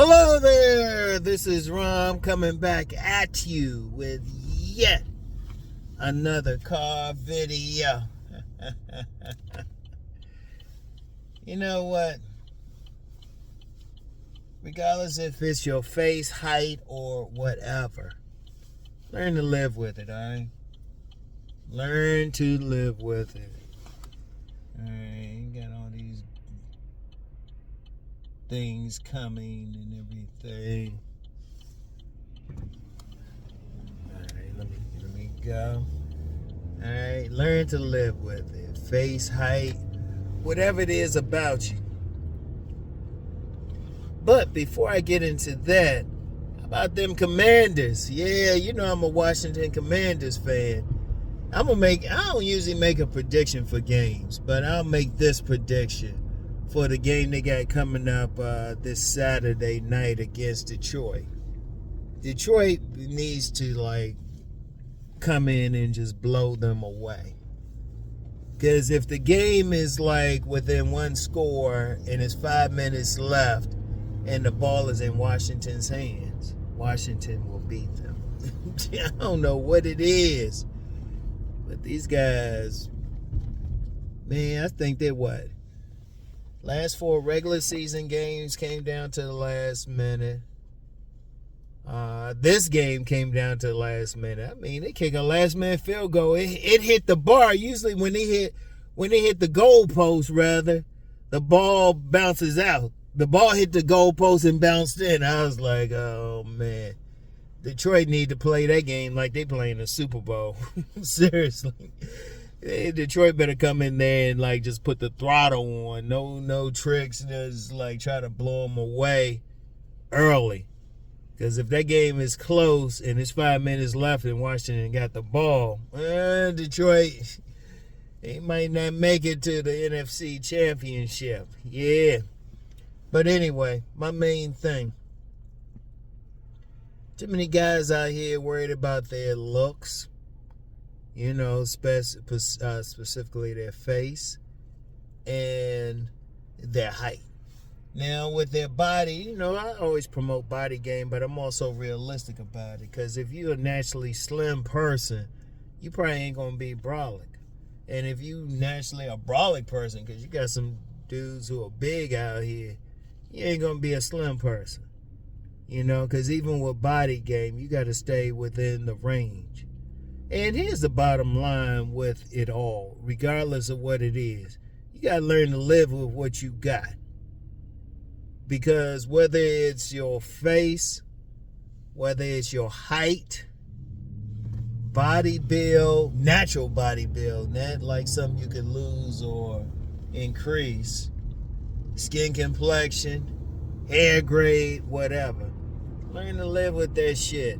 Hello there, this is Rom coming back at you with yet another car video. You know what? Regardless if it's your face, height, or whatever, learn to live with it, alright? Learn to live with it. Alright, you got all these things coming and everything. Alright, let me go. Alright, learn to live with it. Face, height, whatever it is about you. But before I get into that, how about them Commanders? Yeah, you know I'm a Washington Commanders fan. I don't usually make a prediction for games, but I'll make this prediction for the game they got coming up this Saturday night against Detroit. Detroit needs to come in and just blow them away. Because if the game is within one score and it's 5 minutes left and the ball is in Washington's hands, Washington will beat them. I don't know what it is, but these guys, man, I think they're what? Last 4 regular season games came down to the last minute. This game came down to the last minute. I mean, they kick a last minute field goal. It hit the bar. Usually when they hit the goal post, rather, the ball bounces out. The ball hit the goal post and bounced in. I was like, oh man, Detroit need to play that game like they playing the Super Bowl. Seriously. Detroit better come in there and just put the throttle on. No tricks. Just try to blow them away early. Because if that game is close and it's 5 minutes left and Washington got the ball, Detroit, they might not make it to the NFC Championship. Yeah. But anyway, my main thing. Too many guys out here worried about their looks. You know, specifically their face and their height. Now, with their body, I always promote body game, but I'm also realistic about it. Because if you're a naturally slim person, you probably ain't going to be brolic. And if you naturally a brolic person, because you got some dudes who are big out here, you ain't going to be a slim person. Because even with body game, you got to stay within the range. And here's the bottom line with it all, regardless of what it is. You got to learn to live with what you got. Because whether it's your face, whether it's your height, body build, natural body build, not like something you could lose or increase, skin complexion, hair grade, whatever. Learn to live with that shit.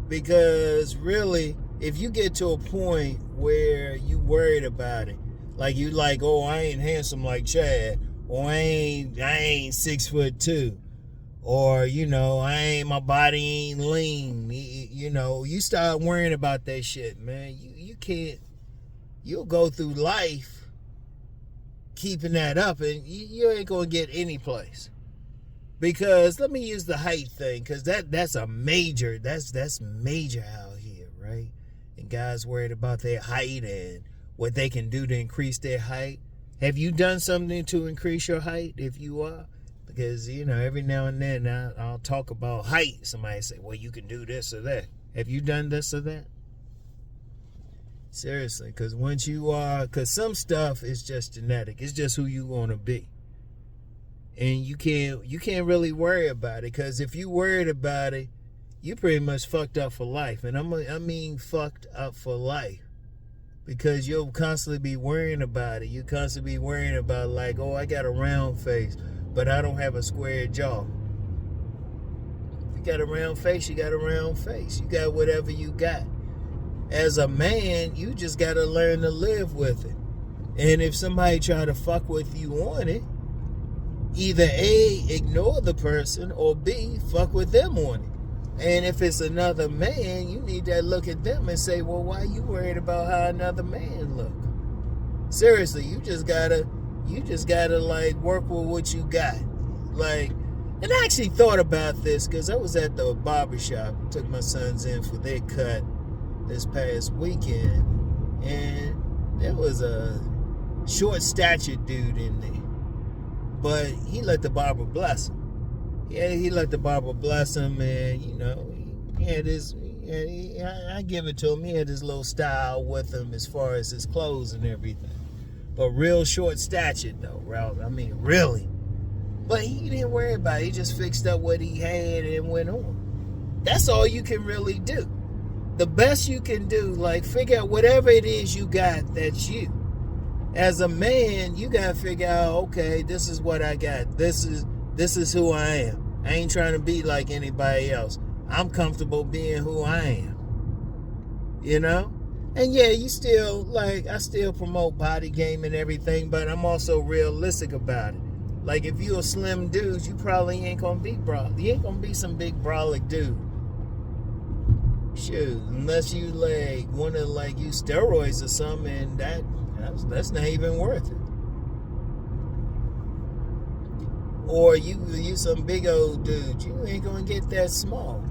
Because really, if you get to a point where you worried about it, oh, I ain't handsome like Chad, or I ain't 6'2", or my body ain't lean. You start worrying about that shit, man. You can't. You'll go through life keeping that up, and you ain't gonna get any place. Because let me use the height thing, because that's major out here, right? And guys worried about their height and what they can do to increase their height. Have you done something to increase your height if you are? Because, every now and then I'll talk about height. Somebody say, well, you can do this or that. Have you done this or that? Seriously, because because some stuff is just genetic. It's just who you want to be. And you can't really worry about it, because if you worried about it, you pretty much fucked up for life. And I mean fucked up for life. Because you'll constantly be worrying about it. You constantly be worrying about oh, I got a round face, but I don't have a square jaw. If you got a round face, you got a round face. You got whatever you got. As a man, you just got to learn to live with it. And if somebody try to fuck with you on it, either A, ignore the person, or B, fuck with them on it. And if it's another man, you need to look at them and say, well, why are you worried about how another man look? Seriously, you just gotta work with what you got. And I actually thought about this because I was at the barbershop, took my sons in for their cut this past weekend, and there was a short-statured dude in there, but he let the barber bless him. Yeah, he let the barber bless him, and he had his. I give it to him. He had his little style with him as far as his clothes and everything, but real short-statured though. I mean, really. But he didn't worry about it. He just fixed up what he had and went on. That's all you can really do. The best you can do, like, figure out whatever it is you got that's you. As a man, you got to figure out, okay, this is what I got. This is who I am. I ain't trying to be like anybody else. I'm comfortable being who I am. And yeah, I still promote body game and everything, but I'm also realistic about it. Like, if you a slim dude, you probably ain't gonna be brolic. You ain't gonna be some big brolic dude. Shoot, unless you wanna use steroids or something, and that's not even worth it. Or you some big old dude, you ain't gonna get that small.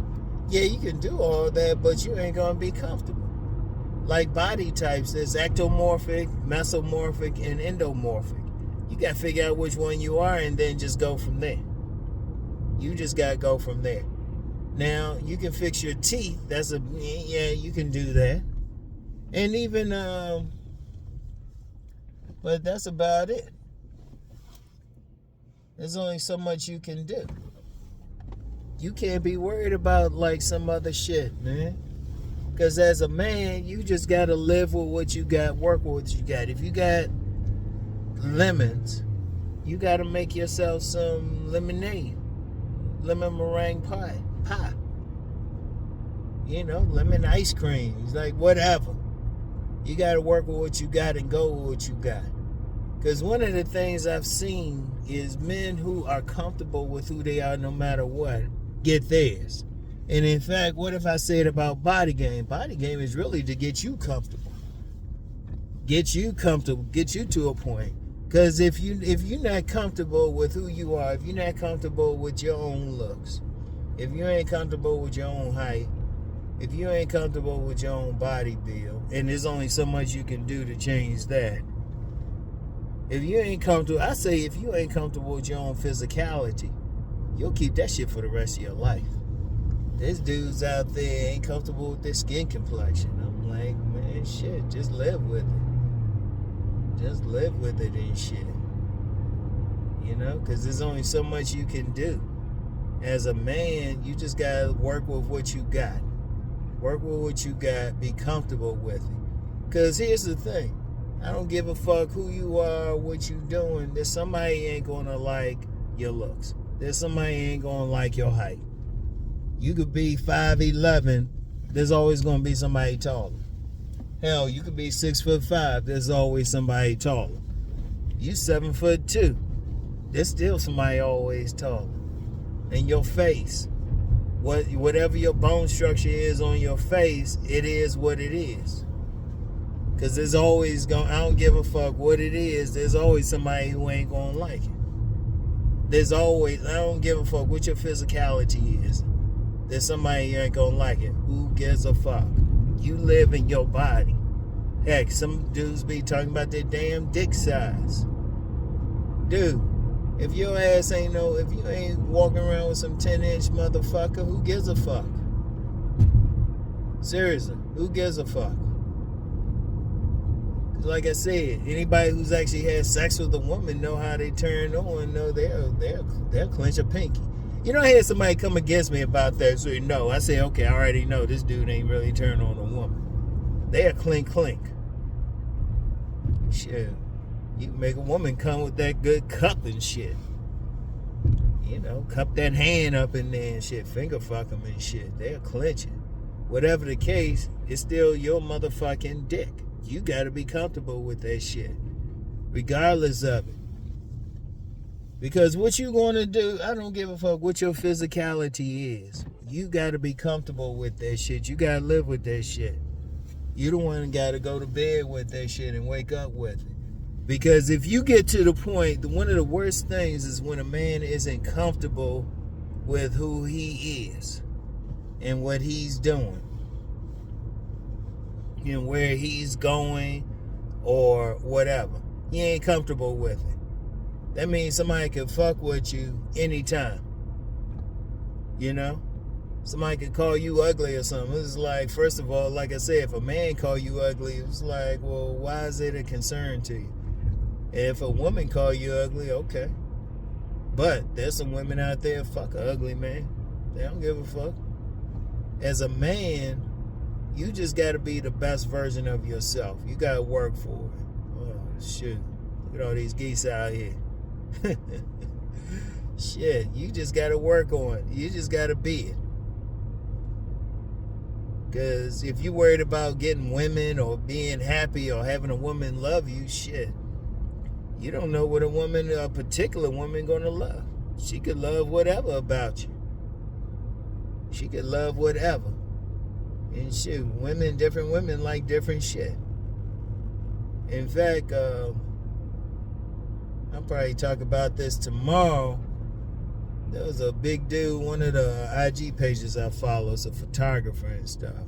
Yeah, you can do all that, but you ain't gonna be comfortable. Like body types, there's ectomorphic, mesomorphic, and endomorphic. You got to figure out which one you are and then just go from there. You just got to go from there. Now, you can fix your teeth. You can do that. And even, but that's about it. There's only so much you can do. You can't be worried about some other shit, man. Because as a man, you just got to live with what you got, work with what you got. If you got lemons, you got to make yourself some lemonade, lemon meringue pie, lemon ice cream. It's whatever. You got to work with what you got and go with what you got. Because one of the things I've seen is men who are comfortable with who they are no matter what get theirs. And in fact, what if I said about body game? Body game is really to get you comfortable. Get you to a point. Because if you're not comfortable with who you are, if you're not comfortable with your own looks, if you ain't comfortable with your own height, if you ain't comfortable with your own body build, and there's only so much you can do to change that. If you ain't comfortable, I say if you ain't comfortable with your own physicality, you'll keep that shit for the rest of your life. There's dudes out there ain't comfortable with their skin complexion. I'm like, man, shit, just live with it. Just live with it and shit. Because there's only so much you can do. As a man, you just got to work with what you got. Work with what you got. Be comfortable with it. Because here's the thing. I don't give a fuck who you are, what you doing. There's somebody ain't going to like your looks. There's somebody ain't going to like your height. You could be 5'11". There's always going to be somebody taller. Hell, you could be 6'5". There's always somebody taller. You 7'2". There's still somebody always taller. And your face, whatever your bone structure is on your face, it is what it is. Because there's always I don't give a fuck what it is. There's always somebody who ain't gonna like it. I don't give a fuck what your physicality is. There's somebody who ain't gonna like it. Who gives a fuck? You live in your body. Heck, some dudes be talking about their damn dick size. Dude, if your ass if you ain't walking around with some 10-inch motherfucker, who gives a fuck? Seriously, who gives a fuck? Like I said, anybody who's actually had sex with a woman know how they turn on. Know they'll clench a pinky. I had somebody come against me about that. So no, I say, okay, I already know this dude ain't really turned on a woman. They'll clink. Shit, you can make a woman come with that good cup and shit. Cup that hand up in there and shit, finger fuck them and shit. They'll clench it. Whatever the case, it's still your motherfucking dick. You got to be comfortable with that shit, regardless of it. Because what you going to do, I don't give a fuck what your physicality is. You got to be comfortable with that shit. You got to live with that shit. You the one that got to go to bed with that shit and wake up with it. Because if you get to the point, one of the worst things is when a man isn't comfortable with who he is and what he's doing and where he's going or whatever. He ain't comfortable with it. That means somebody can fuck with you anytime. You know? Somebody could call you ugly or something. It's like, first of all, like I said, if a man call you ugly, it's like, well, why is it a concern to you? And if a woman call you ugly, okay. But there's some women out there, fuck a ugly man. They don't give a fuck. As a man, you just got to be the best version of yourself. You got to work for it. Oh, shit. Look at all these geese out here. Shit, you just got to work on it. You just got to be it. Because if you're worried about getting women or being happy or having a woman love you, shit, you don't know what a particular woman, going to love. She could love whatever about you. She could love whatever. And shit, different women like different shit. In fact, I'll probably talk about this tomorrow. There was a big dude, one of the IG pages I follow, is a photographer and stuff.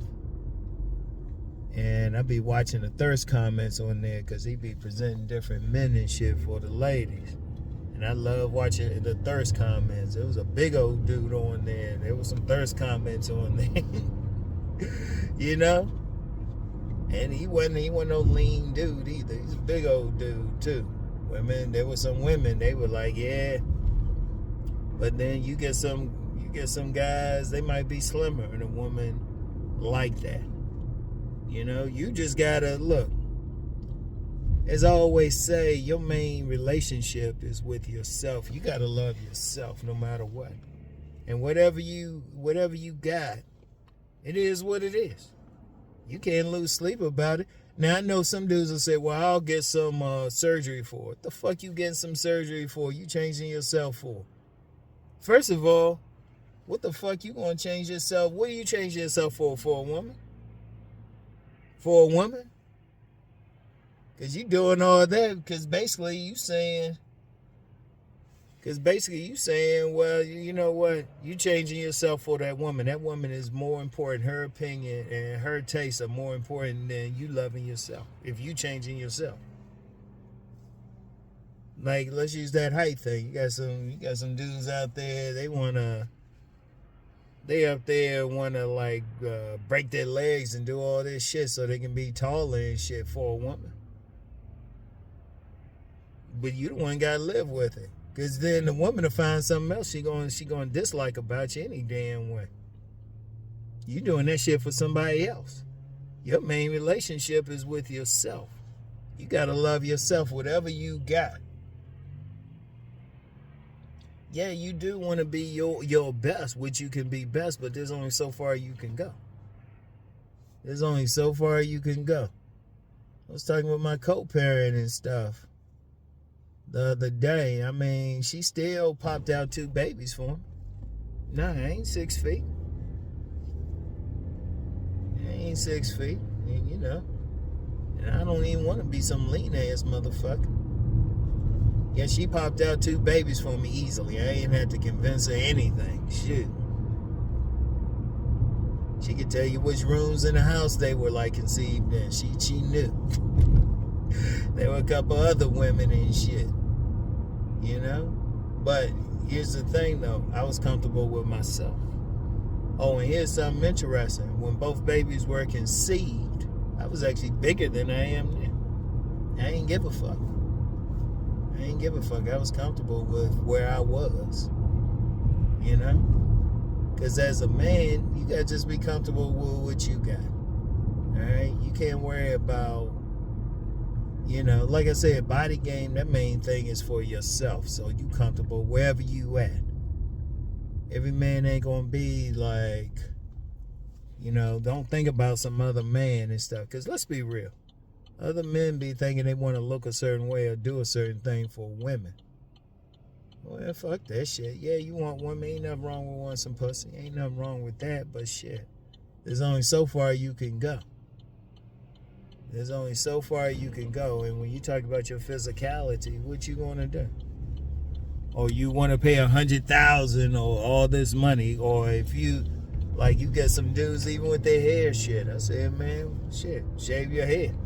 And I be watching the thirst comments on there because he be presenting different men and shit for the ladies. And I love watching the thirst comments. There was a big old dude on there. There was some thirst comments on there. You know? And he wasn't no lean dude either. He's a big old dude too. There were some women, they were like, yeah. But then you get some guys, they might be slimmer, and a woman like that. You know, you just gotta look. As I always say, your main relationship is with yourself. You gotta love yourself no matter what. And whatever you got, it is what it is. You can't lose sleep about it. Now, I know some dudes will say, well, I'll get some surgery for it. What the fuck you getting some surgery for? You changing yourself for? First of all, what the fuck you gonna change yourself? What do you change yourself for? For a woman? For a woman? Because you doing all that because basically you saying, well, you know what? You changing yourself for that woman. That woman is more important. Her opinion and her tastes are more important than you loving yourself. If you changing yourself. Like, let's use that height thing. You got some dudes out there, they up there wanna like break their legs and do all this shit so they can be taller and shit for a woman. But you the one gotta live with it. Cause then the woman will find something else she gonna dislike about you any damn way. You doing that shit for somebody else. Your main relationship is with yourself. You gotta love yourself, whatever you got. Yeah, you do want to be your best, which you can be best, but there's only so far you can go. There's only so far you can go. I was talking with my co-parent and stuff the other day. I mean, she still popped out 2 babies for him. Nah, I ain't 6 feet. I ain't 6 feet. And, you know, and I don't even want to be some lean-ass motherfucker. Yeah, she popped out 2 babies for me easily. I ain't had to convince her anything. Shit. She could tell you which rooms in the house they were like conceived in. She knew. There were a couple other women and shit. You know? But here's the thing though. I was comfortable with myself. Oh, and here's something interesting. When both babies were conceived, I was actually bigger than I am now. I ain't give a fuck. I was comfortable with where I was. You know? Because as a man, you got to just be comfortable with what you got. Alright? You can't worry about, you know, like I said, body game, that main thing is for yourself. So you comfortable wherever you at. Every man ain't going to be like, you know, don't think about some other man and stuff. Because let's be real. Other men be thinking they want to look a certain way or do a certain thing for women. Well, fuck that shit. Yeah, you want women. Ain't nothing wrong with wanting some pussy. Ain't nothing wrong with that, but shit. There's only so far you can go. There's only so far you can go. And when you talk about your physicality, what you gonna do? or you want to pay $100,000 or all this money, or if you like, you get some dudes even with their hair shit. I said, man, shit, shave your head.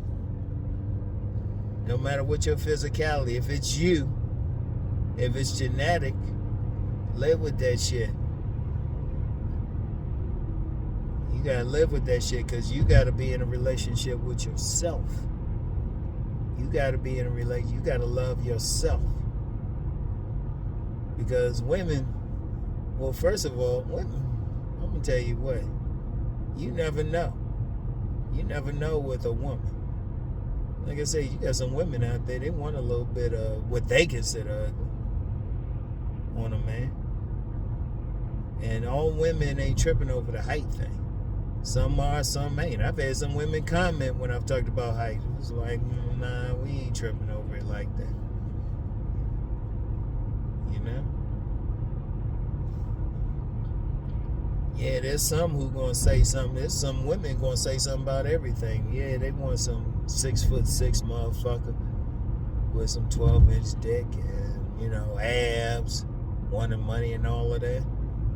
No matter what your physicality, if it's you, if it's genetic, live with that shit. You gotta live with that shit because you gotta be in a relationship with yourself. You gotta be in a relationship. You gotta love yourself. Because women, well, first of all, women, I'm gonna tell you what, you never know. You never know with a woman. Like I say, you got some women out there, they want a little bit of what they consider ugly on a man. And all women ain't tripping over the height thing. Some are, some ain't. I've had some women comment when I've talked about height. It was like, nah, we ain't tripping over it like that. You know? Yeah, there's some who gonna say something. There's some women gonna say something about everything. Yeah, they want some 6'6" motherfucker with some 12-inch dick and, you know, abs, wanting money and all of that.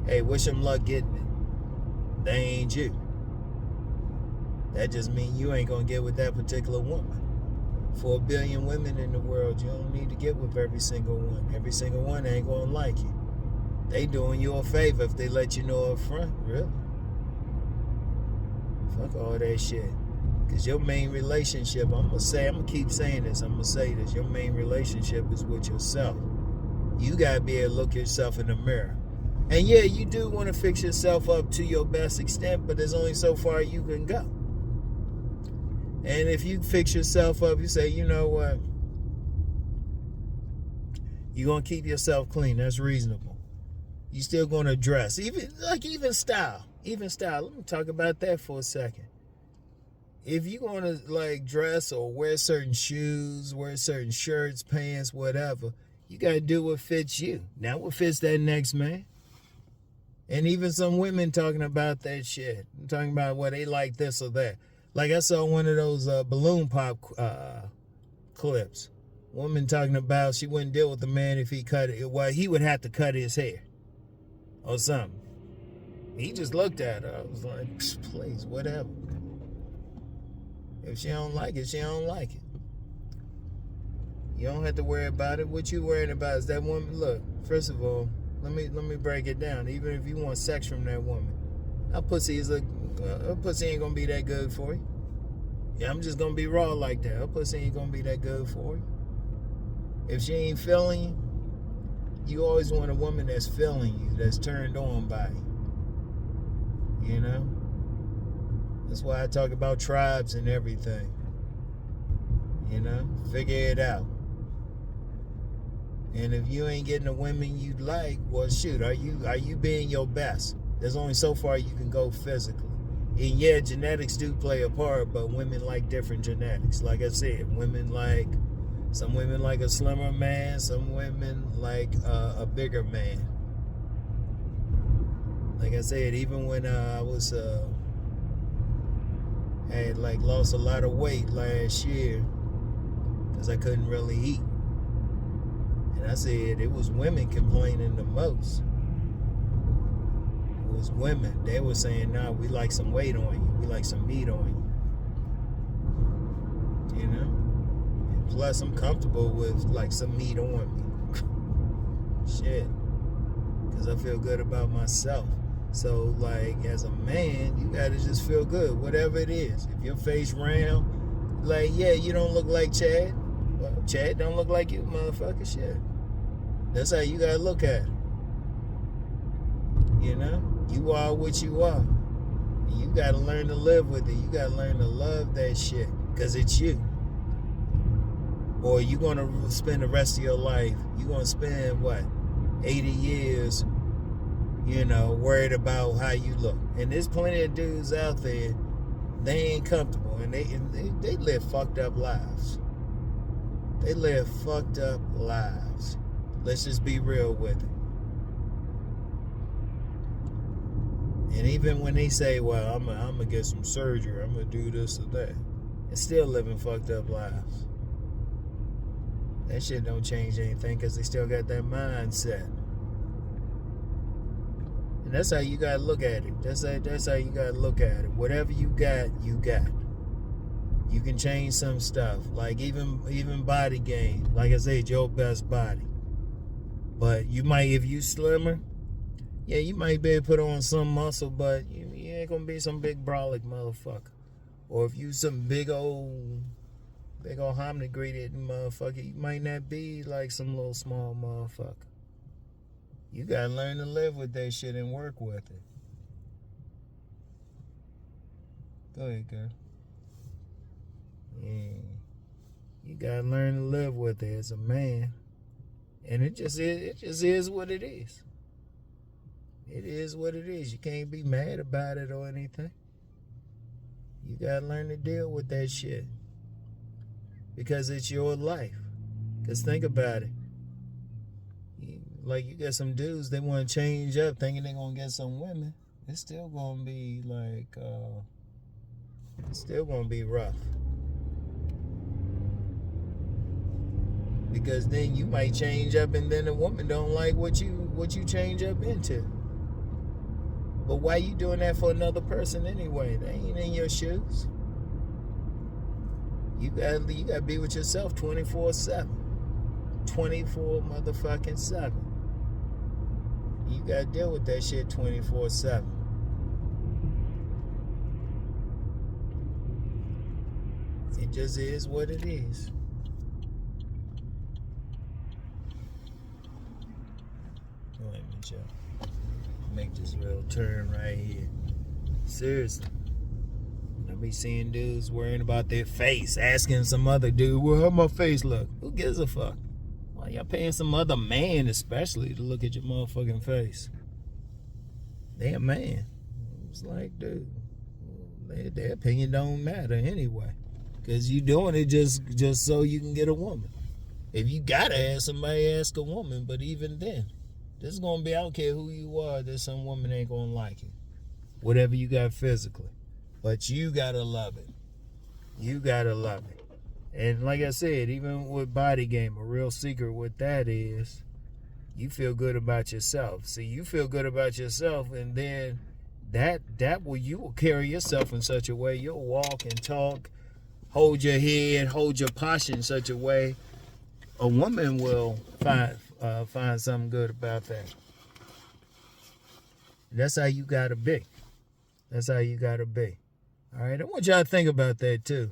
Hey, wish them luck getting it. They ain't you. That just means you ain't gonna get with that particular woman. For 1 billion women in the world, you don't need to get with every single one. Every single one ain't gonna like you. They doing you a favor if they let you know up front. Really? Fuck all that shit. Because your main relationship, I'm gonna keep saying this, I'm gonna say this, your main relationship is with yourself. You gotta be able to look yourself in the mirror. And yeah, you do want to fix yourself up to your best extent, but there's only so far you can go. And if you fix yourself up, you say, you know what? You're going to keep yourself clean. That's reasonable. You still going to dress. Even style. Even style. Let me talk about that for a second. If you're going to like dress or wear certain shoes, wear certain shirts, pants, whatever, you got to do what fits you. Not what fits that next man. And even some women talking about that shit. I'm talking about what they like this or that. Like I saw one of those balloon pop clips. Woman talking about she wouldn't deal with the man if he cut it. Well, he would have to cut his hair or something. He just looked at her. I was like, please, whatever. If she don't like it, she don't like it. You don't have to worry about it. What you worrying about is that woman. Look, first of all, let me break it down. Even if you want sex from that woman, her pussy ain't gonna be that good for you. Yeah, I'm just gonna be raw like that. Her pussy ain't gonna be that good for you. If she ain't feeling you, you always want a woman that's feeling you, that's turned on by you. You know? That's why I talk about tribes and everything. You know? Figure it out. And if you ain't getting the women you like, well, shoot, are you being your best? There's only so far you can go physically. And yeah, genetics do play a part, but women like different genetics. Like I said, some women like a slimmer man, some women like a bigger man. Like I said, even when I was had like lost a lot of weight last year because I couldn't really eat. And I said it was women complaining the most. It was women. They were saying, nah, we like some weight on you. We like some meat on you. You know? And plus, I'm comfortable with like some meat on me. Shit. Because I feel good about myself. So, like, as a man, you gotta just feel good, whatever it is. If your face round, like, yeah, you don't look like Chad. Well, Chad don't look like you, motherfucker. Shit. That's how you gotta look at it. You know? You are what you are. And you gotta learn to live with it. You gotta learn to love that shit. Because it's you. Or you gonna spend the rest of your life, you gonna spend, 80 years, you know, worried about how you look. And there's plenty of dudes out there, they ain't comfortable. And they live fucked up lives. They live fucked up lives. Let's just be real with it. And even when they say, well, I'm gonna get some surgery, I'm gonna do this or that, it's still living fucked up lives. That shit don't change anything because they still got that mindset. And that's how you gotta look at it. That's how you gotta look at it. Whatever you got, you got. You can change some stuff. Like even body game. Like I said, your best body. But you might, if you slimmer, yeah, you might be able to put on some muscle, but you ain't gonna be some big brolic motherfucker. Or if you some big old hominy-greeted motherfucker, you might not be like some little small motherfucker. You gotta learn to live with that shit and work with it. Go ahead, girl. Yeah. You gotta learn to live with it as a man. And it just is what it is. It is what it is. You can't be mad about it or anything. You gotta learn to deal with that shit. Because it's your life. Because think about it. Like, you got some dudes, they want to change up thinking they're going to get some women. It's still going to be like, it's still going to be rough. Because then you might change up and then the woman don't like what you change up into. But why you doing that for another person anyway? They ain't in your shoes. You gotta be with yourself 24/7. 24 motherfucking 7. You gotta deal with that shit 24/7. It just is what it is. Wait a minute, y'all. Make this real turn right here. Seriously. I be seeing dudes worrying about their face, asking some other dude, well, how my face look? Who gives a fuck? Why y'all paying some other man especially to look at your motherfucking face? They a man. It's like, dude, their opinion don't matter anyway. Because you doing it just so you can get a woman. If you gotta ask somebody, ask a woman. But even then, this is gonna be, I don't care who you are, there's some woman ain't gonna like you. Whatever you got physically. But you gotta love it. You gotta love it. And like I said, even with body game, a real secret with that is you feel good about yourself. See, you feel good about yourself, and then that will, you will carry yourself in such a way, you'll walk and talk, hold your head, hold your posture in such a way, a woman will find something good about that. That's how you gotta be. That's how you gotta be. All right, I want y'all to think about that too.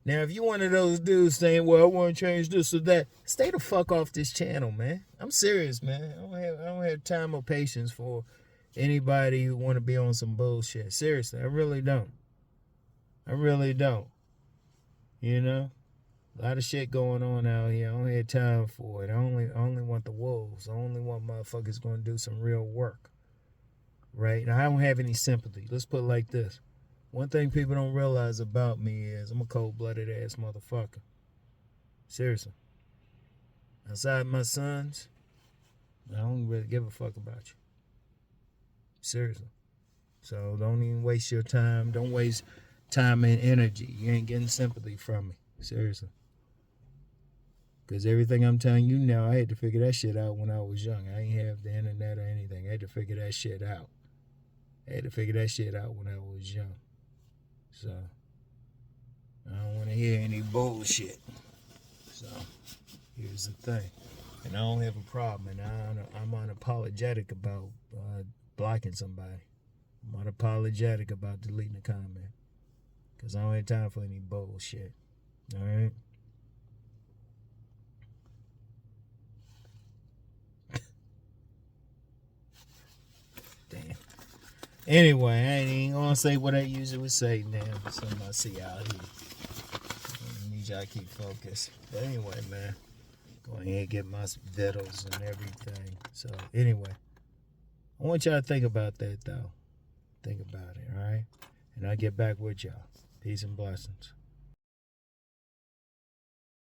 Now, if you one of those dudes saying, well, I want to change this or that, stay the fuck off this channel, man. I'm serious, man. I don't have time or patience for anybody who want to be on some bullshit. Seriously, I really don't. I really don't. You know? A lot of shit going on out here. I don't have time for it. I only want the wolves. I only want motherfuckers going to do some real work. Right? Now, I don't have any sympathy. Let's put it like this. One thing people don't realize about me is I'm a cold-blooded ass motherfucker. Seriously. Outside my sons, I don't really give a fuck about you. Seriously. So don't even waste your time. Don't waste time and energy. You ain't getting sympathy from me. Seriously. Because everything I'm telling you now, I had to figure that shit out when I was young. I ain't have the internet or anything. I had to figure that shit out. I had to figure that shit out when I was young. So, I don't want to hear any bullshit. So, here's the thing. And I don't have a problem. And I'm unapologetic about blocking somebody. I'm unapologetic about deleting a comment. Because I don't have time for any bullshit. Alright? Damn. Anyway, I ain't even gonna say what I usually would say now. Something I see out here. I need y'all to keep focused. But anyway, man. Go ahead and get my vittles and everything. So, anyway. I want y'all to think about that, though. Think about it, alright? And I'll get back with y'all. Peace and blessings.